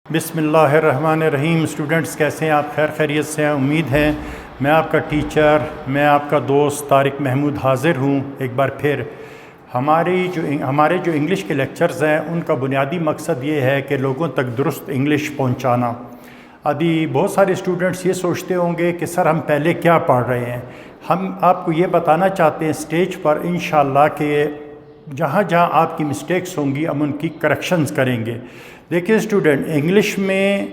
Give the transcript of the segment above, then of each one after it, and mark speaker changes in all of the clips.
Speaker 1: بسم اللہ الرحمن الرحیم۔ اسٹوڈنٹس کیسے ہیں آپ؟ خیر خیریت سے ہیں؟ امید ہے میں آپ کا ٹیچر، میں آپ کا دوست طارق محمود حاضر ہوں ایک بار پھر۔ ہمارے جو انگلش کے لیکچرز ہیں ان کا بنیادی مقصد یہ ہے کہ لوگوں تک درست انگلش پہنچانا۔ ابھی بہت سارے اسٹوڈنٹس یہ سوچتے ہوں گے کہ سر ہم پہلے کیا پڑھ رہے ہیں۔ ہم آپ کو یہ بتانا چاہتے ہیں اسٹیج پر انشاءاللہ کہ جہاں جہاں آپ کی مسٹیکس ہوں گی ہم ان کی کریکشنز کریں گے۔ دیکھیں اسٹوڈنٹ، انگلش میں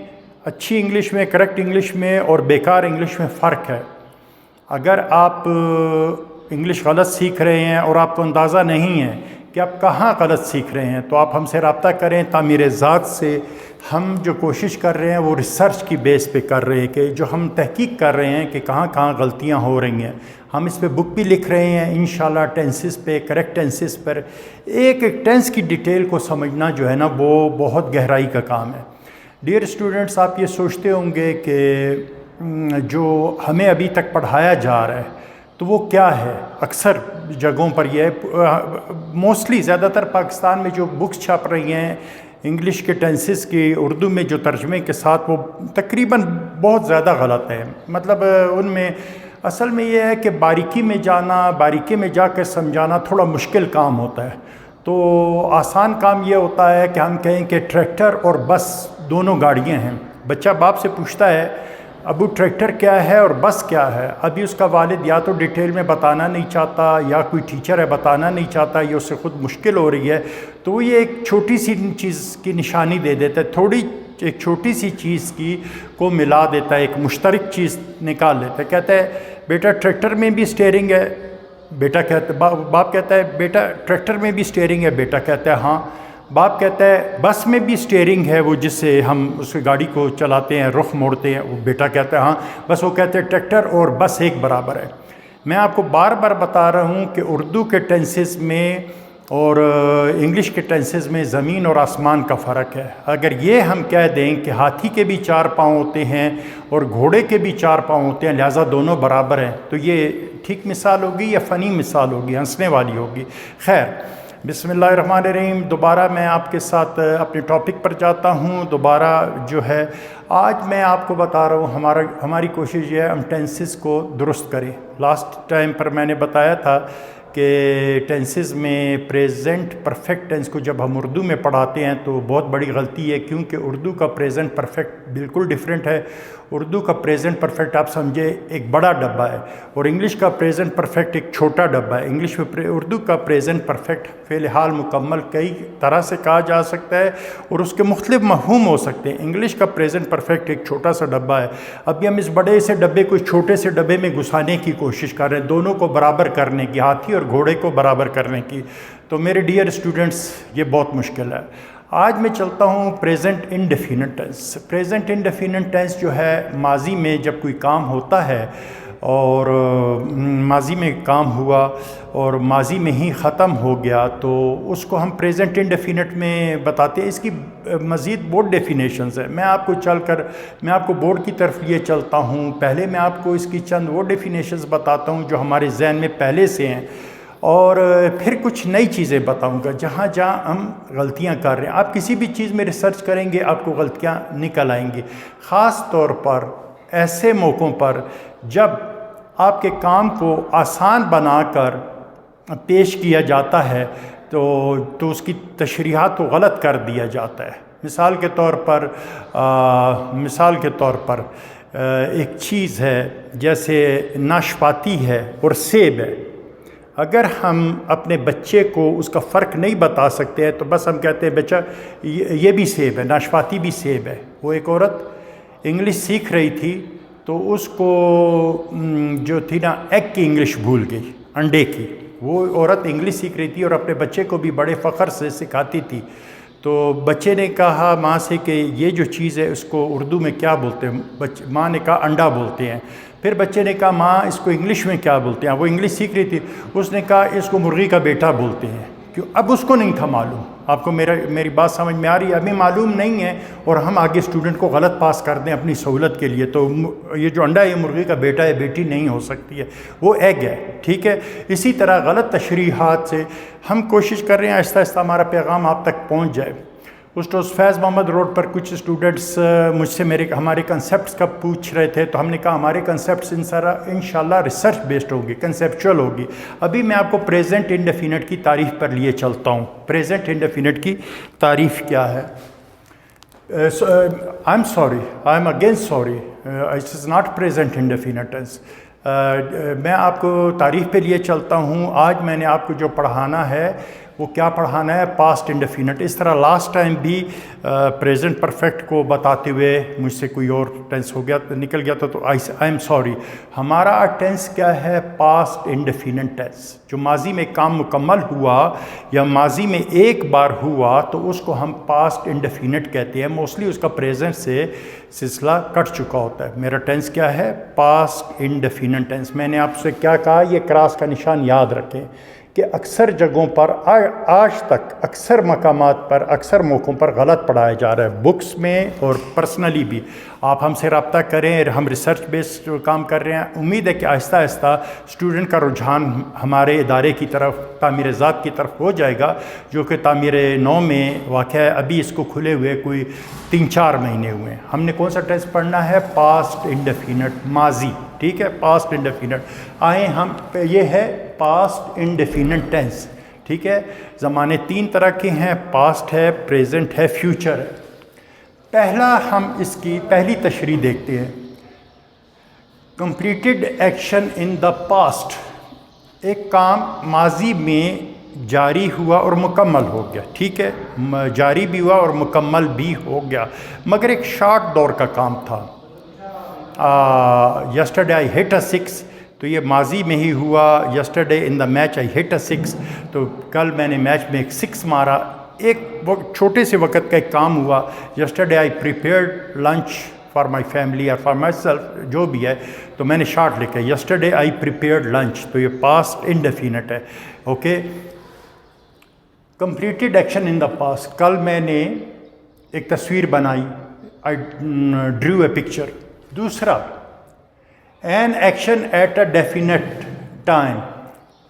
Speaker 1: اچھی انگلش میں، کریکٹ انگلش میں اور بیکار انگلش میں فرق ہے۔ اگر آپ انگلش غلط سیکھ رہے ہیں اور آپ کو اندازہ نہیں ہے کہ آپ کہاں غلط سیکھ رہے ہیں تو آپ ہم سے رابطہ کریں۔ تعمیر ذات سے ہم جو کوشش کر رہے ہیں وہ ریسرچ کی بیس پہ کر رہے ہیں کہ جو ہم تحقیق کر رہے ہیں کہ کہاں کہاں غلطیاں ہو رہی ہیں۔ ہم اس پہ بک بھی لکھ رہے ہیں انشاءاللہ، ٹینسز پہ، کریکٹ ٹینسز پر۔ ایک ایک ٹینس کی ڈیٹیل کو سمجھنا جو ہے نا وہ بہت گہرائی کا کام ہے۔ ڈیئر اسٹوڈنٹس، آپ یہ سوچتے ہوں گے کہ جو ہمیں ابھی تک پڑھایا جا رہا ہے تو وہ کیا ہے۔ اکثر جگہوں پر یہ موسٹلی زیادہ تر پاکستان میں جو بکس چھپ رہی ہیں انگلش کے ٹینسز کی اردو میں جو ترجمے کے ساتھ، وہ تقریباً بہت زیادہ غلط ہے۔ مطلب ان میں اصل میں یہ ہے کہ باریکی میں جانا، باریکی میں جا کے سمجھانا تھوڑا مشکل کام ہوتا ہے۔ تو آسان کام یہ ہوتا ہے کہ ہم کہیں کہ ٹریکٹر اور بس دونوں گاڑیاں ہیں۔ بچہ باپ سے پوچھتا ہے ابو ٹریکٹر کیا ہے اور بس کیا ہے؟ ابھی اس کا والد یا تو ڈیٹیل میں بتانا نہیں چاہتا، یا کوئی ٹیچر ہے بتانا نہیں چاہتا، یا اس سے خود مشکل ہو رہی ہے، تو وہ یہ ایک چھوٹی سی چیز کی نشانی دے دیتا ہے، ایک چھوٹی سی چیز کی کو ملا دیتا ہے، ایک مشترک چیز نکال لیتا ہے۔ کہتا ہے بیٹا ٹریکٹر میں بھی اسٹیئرنگ ہے، باپ کہتا ہے بیٹا ٹریکٹر میں بھی اسٹیئرنگ ہے، بیٹا کہتا ہے ہاں۔ باپ کہتا ہے بس میں بھی اسٹیئرنگ ہے، وہ جس سے ہم اس گاڑی کو چلاتے ہیں، رخ موڑتے ہیں، وہ بیٹا کہتا ہے ہاں۔ بس وہ کہتے ہیں ٹریکٹر اور بس ایک برابر ہے۔ میں آپ کو بار بار بتا رہا ہوں کہ اردو کے ٹینسز میں اور انگلش کے ٹینسز میں زمین اور آسمان کا فرق ہے۔ اگر یہ ہم کہہ دیں کہ ہاتھی کے بھی 4 پاؤں ہوتے ہیں اور گھوڑے کے بھی 4 پاؤں ہوتے ہیں لہٰذا دونوں برابر ہیں، تو یہ ٹھیک مثال ہوگی یا فنی مثال ہوگی، ہنسنے والی ہوگی؟ خیر، بسم اللہ الرحمن الرحیم۔ دوبارہ میں آپ کے ساتھ اپنے ٹاپک پر جاتا ہوں۔ دوبارہ جو ہے آج میں آپ کو بتا رہا ہوں ہماری کوشش یہ ہے ہم ٹینسز کو درست کریں۔ لاسٹ ٹائم پر میں نے بتایا تھا کہ ٹینسز میں پریزنٹ پرفیکٹ ٹینس کو جب ہم اردو میں پڑھاتے ہیں تو بہت بڑی غلطی ہے، کیونکہ اردو کا پریزنٹ پرفیکٹ بالکل ڈیفرنٹ ہے۔ اردو کا پریزنٹ پرفیکٹ آپ سمجھے ایک بڑا ڈبہ ہے، اور انگلش کا پریزنٹ پرفیکٹ ایک چھوٹا ڈبہ ہے۔ اردو کا پریزنٹ پرفیکٹ فعل حال مکمل کئی طرح سے کہا جا سکتا ہے اور اس کے مختلف مفہوم ہو سکتے ہیں۔ انگلش کا پریزنٹ پرفیکٹ ایک چھوٹا سا ڈبہ ہے۔ ابھی ہم اس بڑے سے ڈبے کو چھوٹے سے ڈبے میں گھسانے کی کوشش کر رہے ہیں، دونوں کو برابر کرنے کی، ہاتھی اور گھوڑے کو برابر کرنے کی۔ تو میرے ڈیئر اسٹوڈنٹس یہ بہت مشکل ہے۔ آج میں چلتا ہوں present indefinite tense. Present indefinite tense جو ہے ماضی میں جب کوئی کام ہوتا ہے اور ماضی میں کام ہوا اور ماضی میں ہی ختم ہو گیا تو اس کو ہم پریزنٹ انڈیفینٹ میں بتاتے ہیں۔ اس کی مزید بہت ڈیفینیشنز ہیں۔ میں آپ کو بورڈ کی طرف لیے چلتا ہوں۔ پہلے میں آپ کو اس کی چند وہ ڈیفینیشنز بتاتا ہوں جو ہمارے ذہن میں پہلے سے ہیں، اور پھر کچھ نئی چیزیں بتاؤں گا جہاں جہاں ہم غلطیاں کر رہے ہیں۔ آپ کسی بھی چیز میں ریسرچ کریں گے آپ کو غلطیاں نکل آئیں گی، خاص طور پر ایسے موقعوں پر جب آپ کے کام کو آسان بنا کر پیش کیا جاتا ہے تو اس کی تشریحات کو غلط کر دیا جاتا ہے۔ مثال کے طور پر ایک چیز ہے جیسے ناشپاتی ہے اور سیب ہے۔ اگر ہم اپنے بچے کو اس کا فرق نہیں بتا سکتے ہیں تو بس ہم کہتے ہیں بچہ یہ بھی سیب ہے، ناشپاتی بھی سیب ہے۔ وہ ایک عورت انگلش سیکھ رہی تھی تو اس کو جو تھی نا ایگ کی انگلش بھول گئی، انڈے کی۔ وہ عورت انگلش سیکھ رہی تھی اور اپنے بچے کو بھی بڑے فخر سے سکھاتی تھی۔ تو بچے نے کہا ماں سے کہ یہ جو چیز ہے اس کو اردو میں کیا بولتے ہیں؟ ماں نے کہا انڈا بولتے ہیں۔ پھر بچے نے کہا ماں اس کو انگلش میں کیا بولتے ہیں؟ وہ انگلش سیکھ رہی تھی، اس نے کہا اس کو مرغی کا بیٹا بولتے ہیں۔ کیوں؟ اب اس کو نہیں تھا معلوم۔ آپ کو میری بات سمجھ میں آ رہی ہے؟ ابھی معلوم نہیں ہے اور ہم آگے اسٹوڈنٹ کو غلط پاس کر دیں اپنی سہولت کے لیے، تو یہ جو انڈا ہے مرغی کا بیٹا ہے، بیٹی نہیں ہو سکتی ہے، وہ ایگ ہے، ٹھیک ہے؟ اسی طرح غلط تشریحات سے ہم کوشش کر رہے ہیں آہستہ آہستہ ہمارا پیغام آپ تک پہنچ جائے۔ اسٹوز فیض محمد روڈ پر کچھ اسٹوڈنٹس مجھ سے ہمارے کنسیپٹس کا پوچھ رہے تھے، تو ہم نے کہا ہمارے کنسیپٹس انشاءاللہ ریسرچ بیسڈ ہوگی، کنسیپچول ہوگی۔ ابھی میں آپ کو پریزنٹ انڈیفینٹ کی تعریف پر لیے چلتا ہوں۔ پریزنٹ انڈیفینٹ کی تعریف کیا ہے؟ I am again sorry, it is not present indefinite tense. میں آپ کو تعریف پہ لیے چلتا ہوں۔ آج میں نے آپ کو جو پڑھانا ہے وہ کیا پڑھانا ہے؟ Past indefinite. اس طرح لاسٹ ٹائم بھی پریزنٹ پرفیکٹ کو بتاتے ہوئے مجھ سے کوئی اور ٹینس ہو گیا نکل گیا تھا، تو آئی ایم سوری۔ ہمارا ٹینس کیا ہے؟ Past indefinite tense. جو ماضی میں کام مکمل ہوا یا ماضی میں ایک بار ہوا تو اس کو ہم پاسٹ انڈیفینٹ کہتے ہیں۔ موسٹلی اس کا پریزنٹ سے سلسلہ کٹ چکا ہوتا ہے۔ میرا ٹینس کیا ہے؟ Past indefinite tense. میں نے آپ سے کیا کہا؟ یہ کراس کا نشان یاد رکھیں کہ اکثر جگہوں پر آج تک اکثر مقامات پر اکثر موقعوں پر غلط پڑھایا جا رہا ہے، بکس میں اور پرسنلی بھی۔ آپ ہم سے رابطہ کریں، ہم ریسرچ بیسڈ کام کر رہے ہیں۔ امید ہے کہ آہستہ آہستہ اسٹوڈنٹ کا رجحان ہمارے ادارے کی طرف، تعمیر ذات کی طرف ہو جائے گا، جو کہ تعمیر 9 میں واقع ہے۔ ابھی اس کو کھلے ہوئے کوئی 3-4 مہینے ہوئے ہیں۔ ہم نے کون سا ٹینس پڑھنا ہے؟ پاسٹ انڈیفینٹ، ماضی، ٹھیک ہے، پاسٹ انڈیفینٹ۔ آئیں ہم یہ ہے پاسٹ انڈیفینٹ ٹینس، ٹھیک ہے۔ زمانے 3 طرح کے ہیں، پاسٹ ہے، پریزنٹ ہے، فیوچر ہے۔ پہلا ہم اس کی پہلی تشریح دیکھتے ہیں۔ Completed action in the past, ایک کام ماضی میں جاری ہوا اور مکمل ہو گیا، ٹھیک ہے، جاری بھی ہوا اور مکمل بھی ہو گیا، مگر ایک شارٹ دور کا کام تھا۔ یسٹرڈے آئی ہٹ اے 6، تو یہ ماضی میں ہی ہوا۔ Yesterday in the match I ہٹ اے 6، تو کل میں نے میچ میں ایک 6 مارا۔ ایک چھوٹے سے وقت کا ایک کام ہوا۔ Yesterday I prepared lunch for my family اور فار مائی سیلف، جو بھی ہے، تو میں نے شارٹ لکھا ہے یسٹرڈے آئی پریپیئرڈ لنچ، تو یہ پاسٹ انڈیفینٹ ہے، okay. Completed action in the past, کل میں نے ایک تصویر بنائی، آئی ڈریو اے پکچر۔ دوسرا، an action at a definite time,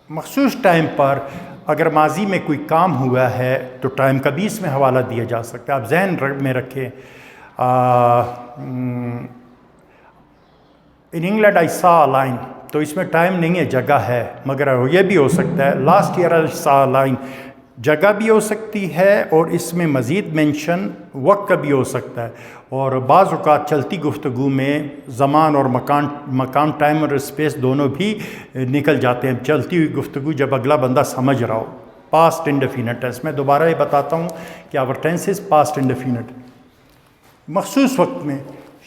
Speaker 1: مخصوص ٹائم پر اگر ماضی میں کوئی کام ہوا ہے تو ٹائم کا بھی اس میں حوالہ دیا جا سکتا ہے۔ آپ ذہن میں رکھیں، ان انگلینڈ آئی سا اے لائن، تو اس میں ٹائم نہیں ہے، جگہ ہے، مگر یہ بھی ہو سکتا ہے لاسٹ ایئر آئی سا اے لائن، جگہ بھی ہو سکتی ہے اور اس میں مزید مینشن وقت کا بھی ہو سکتا ہے۔ اور بعض اوقات چلتی گفتگو میں زمان اور مکان ٹائم اور اسپیس دونوں بھی نکل جاتے ہیں، چلتی ہوئی گفتگو جب اگلا بندہ سمجھ رہا ہو۔ پاسٹ انڈیفینٹ ٹینس، میں دوبارہ یہ بتاتا ہوں کہ آور ٹینس از پاسٹ انڈیفینٹ۔ مخصوص وقت میں،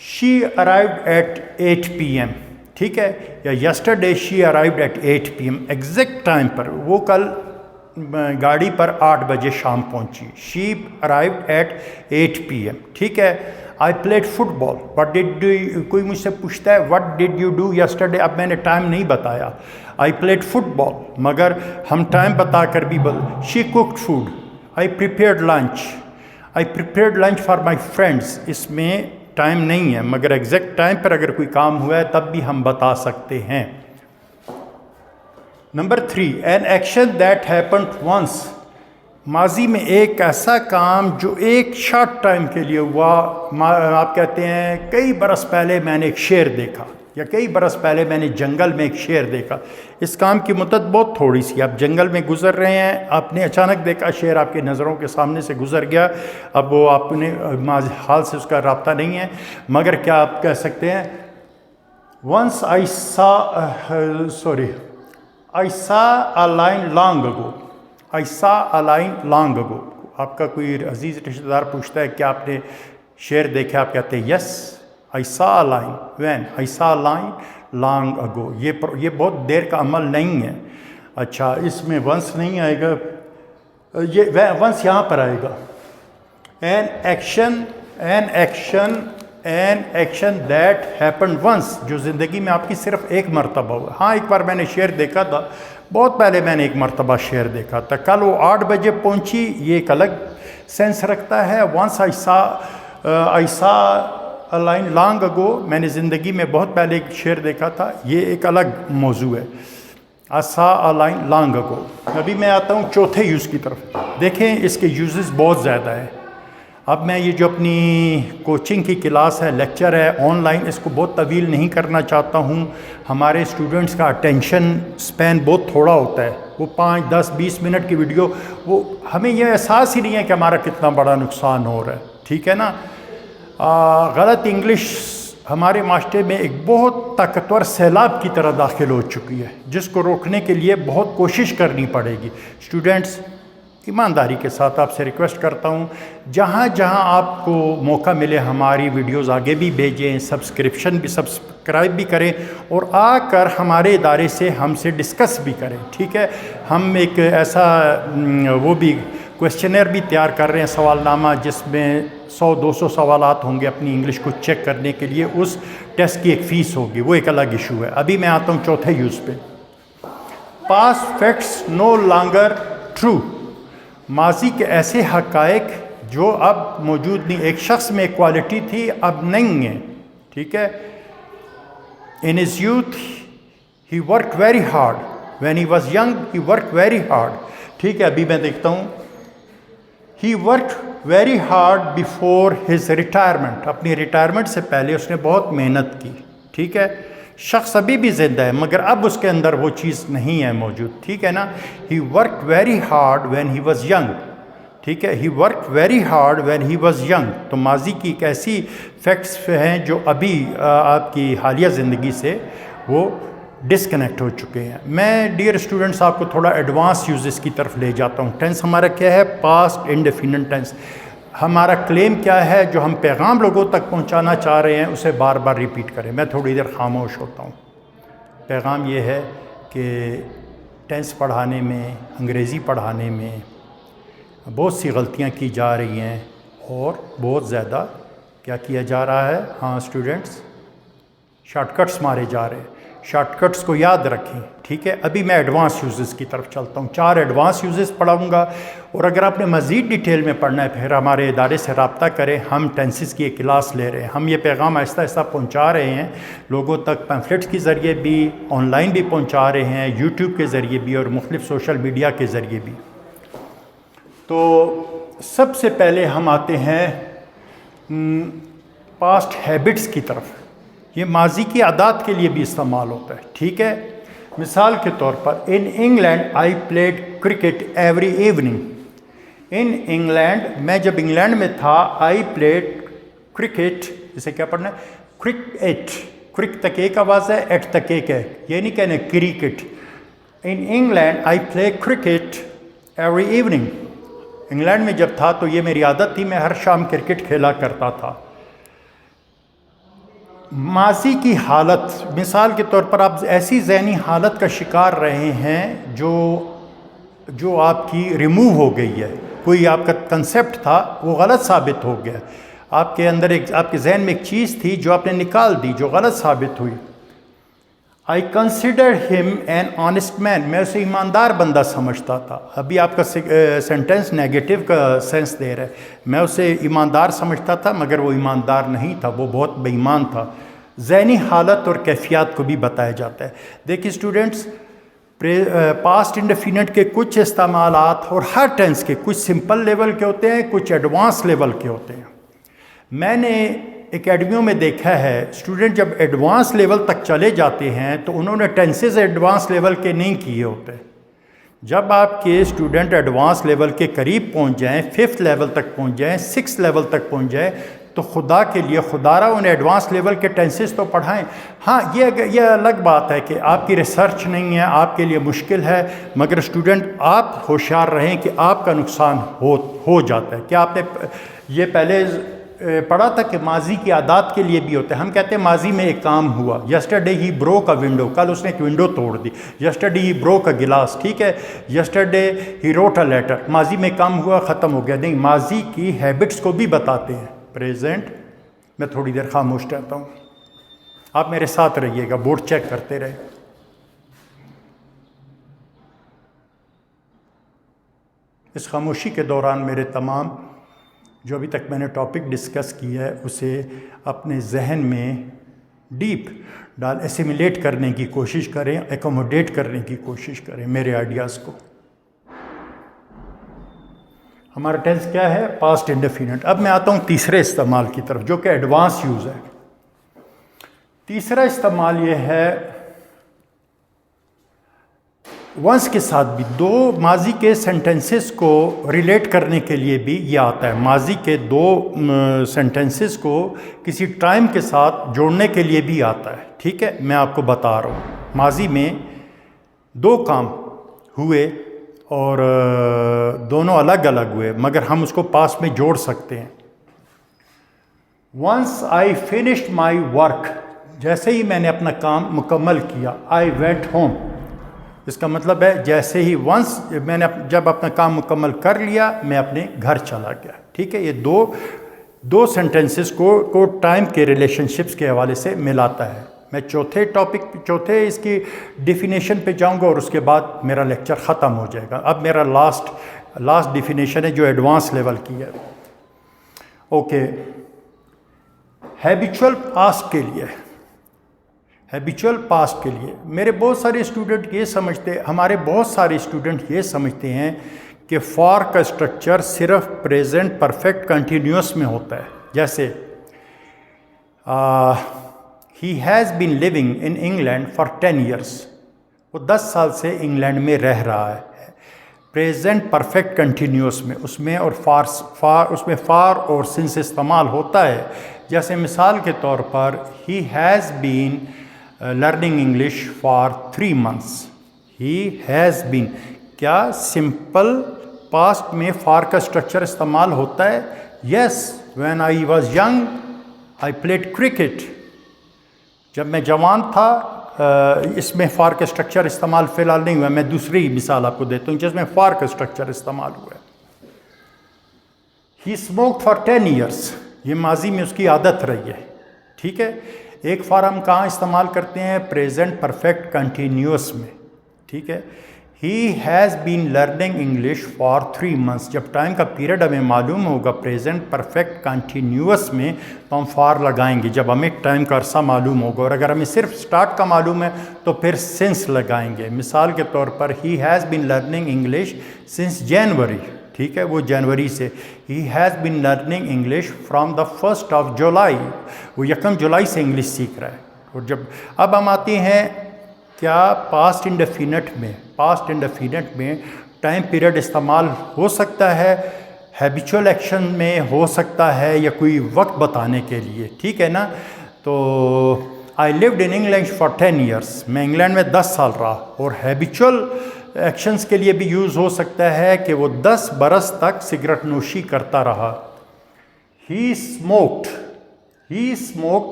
Speaker 1: شی ارائیوڈ ایٹ 8 PM، ٹھیک ہے، یا yesterday she arrived at 8 PM، exact time پر، وہ کل گاڑی پر 8 بجے شام پہنچی۔ شی ارائیوڈ ایٹ 8 PM، ٹھیک ہے۔ I played football, what did you, کوئی مجھ سے پوچھتا ہے what did you do yesterday, اب میں نے ٹائم نہیں بتایا، آئی پلیڈ فٹ بال، مگر ہم ٹائم بتا کر بھی she cooked food, I prepared lunch, I prepared lunch for my friends, اس میں ٹائم نہیں ہے، مگر ایگزیکٹ ٹائم پر اگر کوئی کام ہوا ہے تب بھی ہم بتا سکتے ہیں۔ Number 3، an action that happened once, ماضی میں ایک ایسا کام جو ایک شارٹ ٹائم کے لیے ہوا۔ آپ کہتے ہیں کئی برس پہلے میں نے ایک شیر دیکھا، یا کئی برس پہلے میں نے جنگل میں ایک شیر دیکھا۔ اس کام کی مدت بہت تھوڑی سی، آپ جنگل میں گزر رہے ہیں، آپ نے اچانک دیکھا شیر آپ کی نظروں کے سامنے سے گزر گیا، اب وہ آپ نے حال سے اس کا رابطہ نہیں ہے، مگر کیا آپ کہہ سکتے ہیں ونس آئی سا اے لائن لانگ اگو، آئی سا اے لائن لانگ اگو۔ آپ کا کوئی عزیز رشتہ دار پوچھتا ہے کہ آپ نے شیر دیکھا، آپ کہتے ہیں یس آئی سا اے لائن وین آئی سا اے لائن لانگ اگو۔ یہ بہت دیر کا عمل نہیں ہے۔ اچھا، اس میں ونس نہیں آئے گا، یہ ونس یہاں پر آئے گا۔ An action that happened once, جو زندگی میں آپ کی صرف ایک مرتبہ ہوا۔ ہاں، ایک بار میں نے شیر دیکھا تھا، بہت پہلے میں نے ایک مرتبہ شیر دیکھا تھا، کل وہ 8 بجے پہنچی، یہ ایک الگ سینس رکھتا ہے۔ ونس آئی سا اے لائن لانگ اگو، میں نے زندگی میں بہت پہلے ایک شیر دیکھا تھا، یہ ایک الگ موضوع ہے۔ آئی سا اے لائن لانگ اگو۔ ابھی میں آتا ہوں چوتھے یوز کی طرف، دیکھیں اس کے یوزز بہت زیادہ ہیں۔ اب میں یہ جو اپنی کوچنگ کی کلاس ہے، لیکچر ہے آن لائن، اس کو بہت طویل نہیں کرنا چاہتا ہوں. ہمارے اسٹوڈنٹس کا اٹینشن سپین بہت تھوڑا ہوتا ہے. وہ 5, 10, 20 منٹ کی ویڈیو، وہ ہمیں یہ احساس ہی نہیں ہے کہ ہمارا کتنا بڑا نقصان ہو رہا ہے. ٹھیک ہے نا. غلط انگلش ہمارے معاشرے میں ایک بہت طاقتور سیلاب کی طرح داخل ہو چکی ہے، جس کو روکنے کے لیے بہت کوشش کرنی پڑے گی. اسٹوڈنٹس، ایمانداری کے ساتھ آپ سے ریکویسٹ کرتا ہوں، جہاں جہاں آپ کو موقع ملے ہماری ویڈیوز آگے بھی بھیجیں، سبسکرائب بھی کریں، اور آ کر ہمارے ادارے سے ہم سے ڈسکس بھی کریں. ٹھیک ہے. ہم ایک ایسا وہ بھی کویسچنر بھی تیار کر رہے ہیں، سوال نامہ، جس میں 100-200 سوالات ہوں گے اپنی انگلش کو چیک کرنے کے لیے. اس ٹیسٹ کی ایک فیس ہوگی، وہ ایک الگ ایشو ہے. ابھی میں آتا ہوں چوتھے یوز پہ. Past facts no longer true. ماضی کے ایسے حقائق جو اب موجود نہیں. ایک شخص میں کوالٹی تھی، اب نہیں ہے. ٹھیک ہے. In his youth he worked very hard. When he was young he worked very hard. ٹھیک ہے. ابھی میں دیکھتا ہوں. He worked very hard before his retirement. اپنی ریٹائرمنٹ سے پہلے اس نے بہت محنت کی. ٹھیک ہے. شخص ابھی بھی زندہ ہے، مگر اب اس کے اندر وہ چیز نہیں ہے موجود. ٹھیک ہے نا. He worked very hard when he was young. ٹھیک ہے. He worked very hard when he was young. تو ماضی کی ایک ایسی فیکٹس ہیں جو ابھی آپ کی حالیہ زندگی سے وہ ڈسکنیکٹ ہو چکے ہیں. میں ڈیئر اسٹوڈنٹس آپ کو تھوڑا ایڈوانس یوزز کی طرف لے جاتا ہوں. ٹینس ہمارا کیا ہے؟ Past indefinite tense. ہمارا کلیم کیا ہے؟ جو ہم پیغام لوگوں تک پہنچانا چاہ رہے ہیں اسے بار بار ریپیٹ کریں. میں تھوڑی دیر خاموش ہوتا ہوں. پیغام یہ ہے کہ ٹینس پڑھانے میں، انگریزی پڑھانے میں بہت سی غلطیاں کی جا رہی ہیں، اور بہت زیادہ کیا کیا جا رہا ہے؟ ہاں اسٹوڈنٹس، شارٹ کٹس مارے جا رہے ہیں. شارٹ کٹس کو یاد رکھیں. ٹھیک ہے. ابھی میں ایڈوانس یوزز کی طرف چلتا ہوں. 4 ایڈوانس یوزز پڑھاؤں گا، اور اگر آپ نے مزید ڈیٹیل میں پڑھنا ہے پھر ہمارے ادارے سے رابطہ کریں. ہم ٹینسز کی ایک کلاس لے رہے ہیں. ہم یہ پیغام آہستہ آہستہ پہنچا رہے ہیں لوگوں تک، پیمفلیٹس کے ذریعے بھی، آن لائن بھی پہنچا رہے ہیں، یوٹیوب کے ذریعے بھی، اور مختلف سوشل میڈیا کے ذریعے بھی. تو سب سے پہلے ہم آتے ہیں پاسٹ ہیبٹس کی طرف. یہ ماضی کی عادات کے لیے بھی استعمال ہوتا ہے. ٹھیک ہے. مثال کے طور پر in England I played cricket every evening. In England, میں جب انگلینڈ میں تھا، آئی پلیڈ کرکٹ، اسے کیا پڑھنا ہے؟ کرکٹ. کرک تک ایک آواز ہے، ایٹ تک ایک ہے. یہ نہیں کہنا کرکٹ. ان انگلینڈ آئی play cricket every evening. England میں جب تھا تو یہ میری عادت تھی، میں ہر شام کرکٹ کھیلا کرتا تھا. ماضی کی حالت، مثال کے طور پر آپ ایسی ذہنی حالت کا شکار رہے ہیں جو آپ کی ریموو ہو گئی ہے. کوئی آپ کا کنسیپٹ تھا، وہ غلط ثابت ہو گیا. آپ کے اندر آپ کے ذہن میں ایک چیز تھی جو آپ نے نکال دی، جو غلط ثابت ہوئی. I considered him an honest man. میں اسے ایماندار بندہ سمجھتا تھا. ابھی آپ کا سینٹینس نیگیٹو کا سینس دے رہا ہے. میں اسے ایماندار سمجھتا تھا، مگر وہ ایماندار نہیں تھا، وہ بہت بے ایمان تھا. ذہنی حالت اور کیفیات کو بھی بتایا جاتا ہے. دیکھیے اسٹوڈنٹس، پاسٹ انڈیفینٹ کے کچھ استعمالات اور ہر ٹینس کے کچھ سمپل لیول کے ہوتے ہیں، کچھ ایڈوانس لیول کے ہوتے ہیں. میں نے اکیڈمیوں میں دیکھا ہے اسٹوڈنٹ جب ایڈوانس لیول تک چلے جاتے ہیں تو انہوں نے ٹینسز ایڈوانس لیول کے نہیں کیے ہوتے. جب آپ کے اسٹوڈنٹ ایڈوانس لیول کے قریب پہنچ جائیں، 5th لیول تک پہنچ جائیں، 6th لیول تک پہنچ جائیں، تو خدا کے لیے خدا را انہیں ایڈوانس لیول کے ٹینسز تو پڑھائیں. ہاں یہ الگ بات ہے کہ آپ کی ریسرچ نہیں ہے، آپ کے لیے مشکل ہے، مگر اسٹوڈنٹ آپ ہوشیار رہیں کہ آپ کا نقصان ہو جاتا ہے. کیا آپ نے یہ پہلے پڑھا تھا کہ ماضی کی عادات کے لیے بھی ہوتا ہے؟ ہم کہتے ہیں ماضی میں ایک کام ہوا. Yesterday he broke a window, کل اس نے ایک ونڈو توڑ دی. Yesterday he broke a glass. ٹھیک ہے. Yesterday he wrote a letter. ماضی میں کام ہوا، ختم ہو گیا. نہیں، ماضی کی ہیبٹس کو بھی بتاتے ہیں. پریزنٹ. میں تھوڑی دیر خاموش رہتا ہوں، آپ میرے ساتھ رہیے گا، بورڈ چیک کرتے رہے. اس خاموشی کے دوران میرے تمام جو ابھی تک میں نے ٹاپک ڈسکس کیا ہے اسے اپنے ذہن میں ڈیپ ایسیمیلیٹ کرنے کی کوشش کریں، ایکوموڈیٹ کرنے کی کوشش کریں میرے آئیڈیاز کو. ہمارا ٹینس کیا ہے؟ Past indefinite. اب میں آتا ہوں تیسرے استعمال کی طرف جو کہ ایڈوانس یوز ہے. تیسرا استعمال یہ ہے ونس کے ساتھ بھی دو ماضی کے سینٹنسز کو ریلیٹ کرنے کے لیے بھی یہ آتا ہے. ماضی کے دو سینٹنسز کو کسی ٹائم کے ساتھ جوڑنے کے لیے بھی آتا ہے. ٹھیک ہے، میں آپ کو بتا رہا ہوں. ماضی میں دو کام ہوئے اور دونوں الگ الگ ہوئے، مگر ہم اس کو پاسٹ میں جوڑ سکتے ہیں. Once I finished my work, جیسے ہی میں نے اپنا کام مکمل کیا. آئی وینٹ ہوم، اس کا مطلب ہے جیسے ہی ونس میں نے جب اپنا کام مکمل کر لیا میں اپنے گھر چلا گیا. ٹھیک ہے، یہ دو سینٹنسز کو ٹائم کے ریلیشن شپس کے حوالے سے ملاتا ہے. میں چوتھے اس کی ڈیفینیشن پہ جاؤں گا اور اس کے بعد میرا لیکچر ختم ہو جائے گا. اب میرا لاسٹ ڈیفینیشن ہے جو ایڈوانس لیول کی ہے. اوکے، ہیبیچول پاسٹ کے لیے ہمارے بہت سارے اسٹوڈنٹ یہ سمجھتے ہیں کہ فار کا اسٹرکچر صرف پریزنٹ پرفیکٹ کنٹینیوس میں ہوتا ہے. جیسے ہی has been living in England for 10 years، وہ 10 سال سے انگلینڈ میں رہ رہا ہے. پریزنٹ پرفیکٹ کنٹینیوس میں اس میں فار اور سنس استعمال ہوتا ہے. جیسے مثال کے طور پر he has been learning English for 3 months. He has been, کیا سمپل پاسٹ میں فار کا اسٹرکچر استعمال ہوتا ہے؟ Yes, when I was young I played cricket. جب میں جوان تھا، اس میں فار کا اسٹرکچر استعمال فی الحال نہیں ہوا. میں دوسری مثال آپ کو دیتا ہوں جس میں فار کا اسٹرکچر استعمال ہوا ہے. ہی اسموکڈ فار 10 years، یہ ماضی میں اس کی عادت رہی ہے. ٹھیک ہے، ایک فار ہم کہاں استعمال کرتے ہیں؟ پریزنٹ پرفیکٹ کنٹینیوس میں. ٹھیک ہے، ہی has been learning English for 3 months. جب ٹائم کا پیریڈ ہمیں معلوم ہوگا پریزنٹ پرفیکٹ کنٹینیوس میں تو ہم فار لگائیں گے جب ہمیں ٹائم کا عرصہ معلوم ہوگا. اور اگر ہمیں صرف اسٹارٹ کا معلوم ہے تو پھر سنس لگائیں گے. مثال کے طور پر he has been learning English since January. ٹھیک ہے، وہ جنوری سے. He has been learning English from the 1st of July، وہ 1 جولائی سے انگلش سیکھ رہا ہے. اور اب ہم آتے ہیں کیا پاسٹ انڈیفینٹ میں ٹائم پیریڈ استعمال ہو سکتا ہے؟ ہیبیچول ایکشن میں ہو سکتا ہے یا کوئی وقت بتانے کے لیے. ٹھیک ہے نا. تو I lived in England for 10 years، میں انگلینڈ میں 10 سال رہا. اور ہیبیچول ایکشنز کے لیے بھی یوز ہو سکتا ہے کہ وہ 10 برس تک سگریٹ نوشی کرتا رہا. ہی اسموکڈ،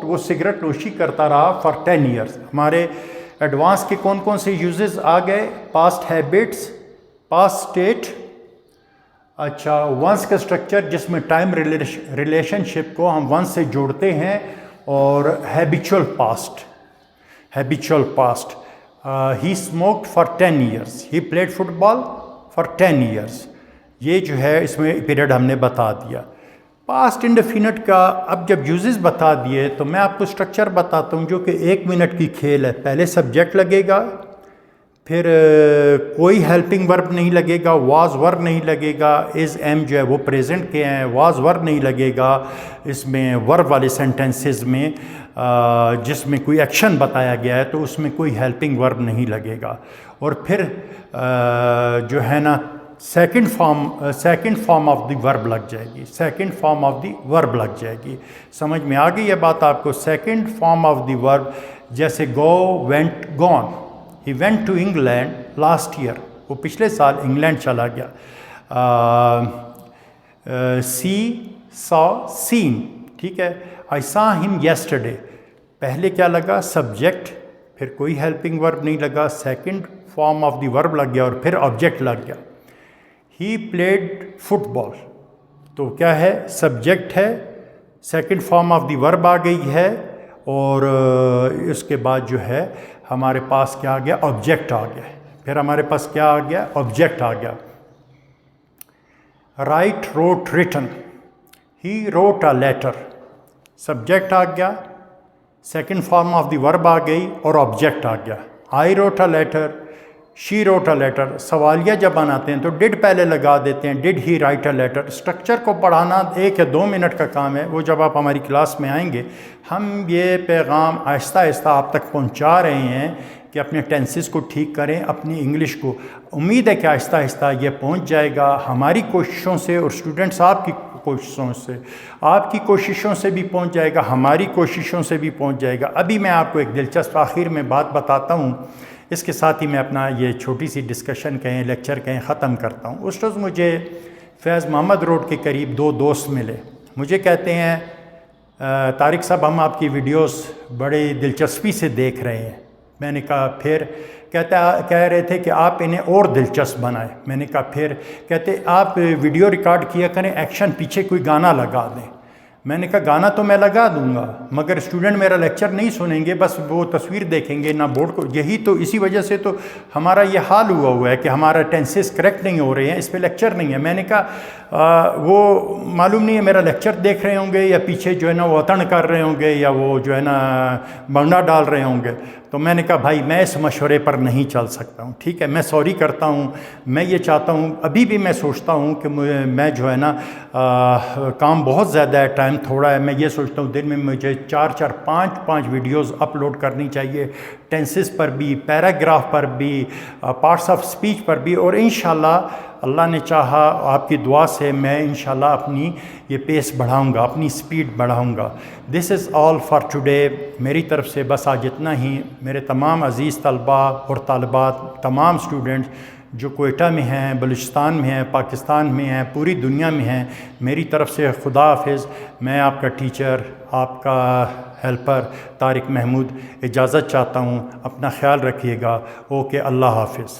Speaker 1: وہ سگریٹ نوشی کرتا رہا فار 10 years. ہمارے ایڈوانس کے کون سے یوزز آ گئے؟ Past habits, past state. اچھا، ونس کا اسٹرکچر جس میں ٹائم ریلیشن شپ کو ہم ونس سے جوڑتے ہیں، اور habitual past. He smoked for 10 years، he played football for 10 years. یہ جو ہے اس میں پیریڈ ہم نے بتا دیا. پاسٹ انڈیفینٹ کا اب جب یوزز بتا دیے تو میں آپ کو اسٹرکچر بتاتا ہوں جو کہ 1 منٹ کی کھیل ہے. پہلے سبجیکٹ لگے گا، پھر کوئی ہیلپنگ ورب نہیں لگے گا، واز ورب نہیں لگے گا. از ایم جو ہے وہ پریزنٹ کے ہیں. واز ورب نہیں لگے گا اس میں ورب والے سینٹنسز میں جس میں کوئی ایکشن بتایا گیا ہے تو اس میں کوئی ہیلپنگ ورب نہیں لگے گا. اور پھر جو ہے نا سیکنڈ فارم آف دی ورب لگ جائے گی. سمجھ میں آ گئی یہ بات آپ کو؟ Second form of the verb جیسے go, went, gone. He went to England last year, وہ پچھلے سال انگلینڈ چلا گیا. سی، سا، سین. ٹھیک ہے، آئی سا ہم یسٹرڈے، پہلے کیا لگا؟ سبجیکٹ، پھر کوئی ہیلپنگ ورب نہیں لگا، سیکنڈ فارم آف دی ورب لگ گیا اور پھر آبجیکٹ لگ گیا. ہی پلیڈ فٹ بال، تو کیا ہے؟ سبجیکٹ ہے، سیکنڈ فارم آف دی ورب آ گئی ہے، اور اس کے بعد جو ہے ہمارے پاس کیا آ گیا؟ آبجیکٹ آ گیا. پھر ہمارے پاس کیا آ گیا؟ آبجیکٹ آ گیا. Write, wrote, written. He wrote a letter, subject آ گیا، سیکنڈ فارم آف دی ورب آ گئی اور آبجیکٹ آ گیا. I wrote a letter, she wrote a letter. سوالیہ جب بناتے ہیں تو ڈڈ پہلے لگا دیتے ہیں, did he write a letter. Structure کو پڑھانا 1 یا 2 منٹ کا کام ہے, وہ جب آپ ہماری کلاس میں آئیں گے ہم یہ پیغام آہستہ آہستہ آپ تک پہنچا رہے ہیں کہ اپنے ٹینسز کو ٹھیک کریں, اپنی انگلش کو. امید ہے کہ آہستہ آہستہ یہ پہنچ جائے گا ہماری کوششوں سے, اور اسٹوڈنٹس آپ کی کوششوں سے, آپ کی کوششوں سے بھی پہنچ جائے گا, ہماری کوششوں سے بھی پہنچ جائے گا. ابھی میں آپ کو ایک دلچسپ آخر میں بات بتاتا ہوں, اس کے ساتھ ہی میں اپنا یہ چھوٹی سی ڈسکشن کہیں, لیکچر کہیں ختم کرتا ہوں. اس روز مجھے فیض محمد روڈ کے قریب 2 دوست ملے. مجھے کہتے ہیں طارق صاحب ہم آپ کی ویڈیوز بڑی دلچسپی سے دیکھ رہے ہیں. میں نے کہا پھر؟ کہہ رہے تھے کہ آپ انہیں اور دلچسپ بنائیں. میں نے کہا پھر؟ کہتے آپ ویڈیو ریکارڈ کیا کریں, ایکشن پیچھے کوئی گانا لگا دیں. میں نے کہا گانا تو میں لگا دوں گا مگر اسٹوڈنٹ میرا لیکچر نہیں سنیں گے, بس وہ تصویر دیکھیں گے, نہ بورڈ کو. یہی تو اسی وجہ سے تو ہمارا یہ حال ہوا ہے کہ ہمارا ٹینسز کریکٹ نہیں ہو رہے ہیں, اس پہ لیکچر نہیں ہے. میں نے کہا وہ معلوم نہیں ہے میرا لیکچر دیکھ رہے ہوں گے یا پیچھے جو ہے نا وہ وطن کر رہے ہوں گے یا وہ جو ہے نا بنڈا ڈال رہے ہوں گے. تو میں نے کہا بھائی میں اس مشورے پر نہیں چل سکتا ہوں, ٹھیک ہے, میں سوری کرتا ہوں. میں یہ چاہتا ہوں, ابھی بھی میں سوچتا ہوں کہ میں جو ہے نا کام بہت زیادہ ہے, ٹائم تھوڑا ہے. میں یہ سوچتا ہوں دن میں مجھے 4 5 ویڈیوز اپلوڈ کرنی چاہیے, ٹینسز پر بھی, پیراگراف پر بھی, پارٹس آف سپیچ پر بھی. اور انشاءاللہ اللہ نے چاہا آپ کی دعا سے میں انشاءاللہ اپنی یہ پیس بڑھاؤں گا, اپنی سپیڈ بڑھاؤں گا. This is all for today. میری طرف سے بس آج اتنا ہی. میرے تمام عزیز طلباء اور طالبات, تمام اسٹوڈنٹس جو کوئٹہ میں ہیں, بلوچستان میں ہیں, پاکستان میں ہیں, پوری دنیا میں ہیں, میری طرف سے خدا حافظ. میں آپ کا ٹیچر, آپ کا ہیلپر طارق محمود اجازت چاہتا ہوں. اپنا خیال رکھیے گا. اوکے, اللہ حافظ.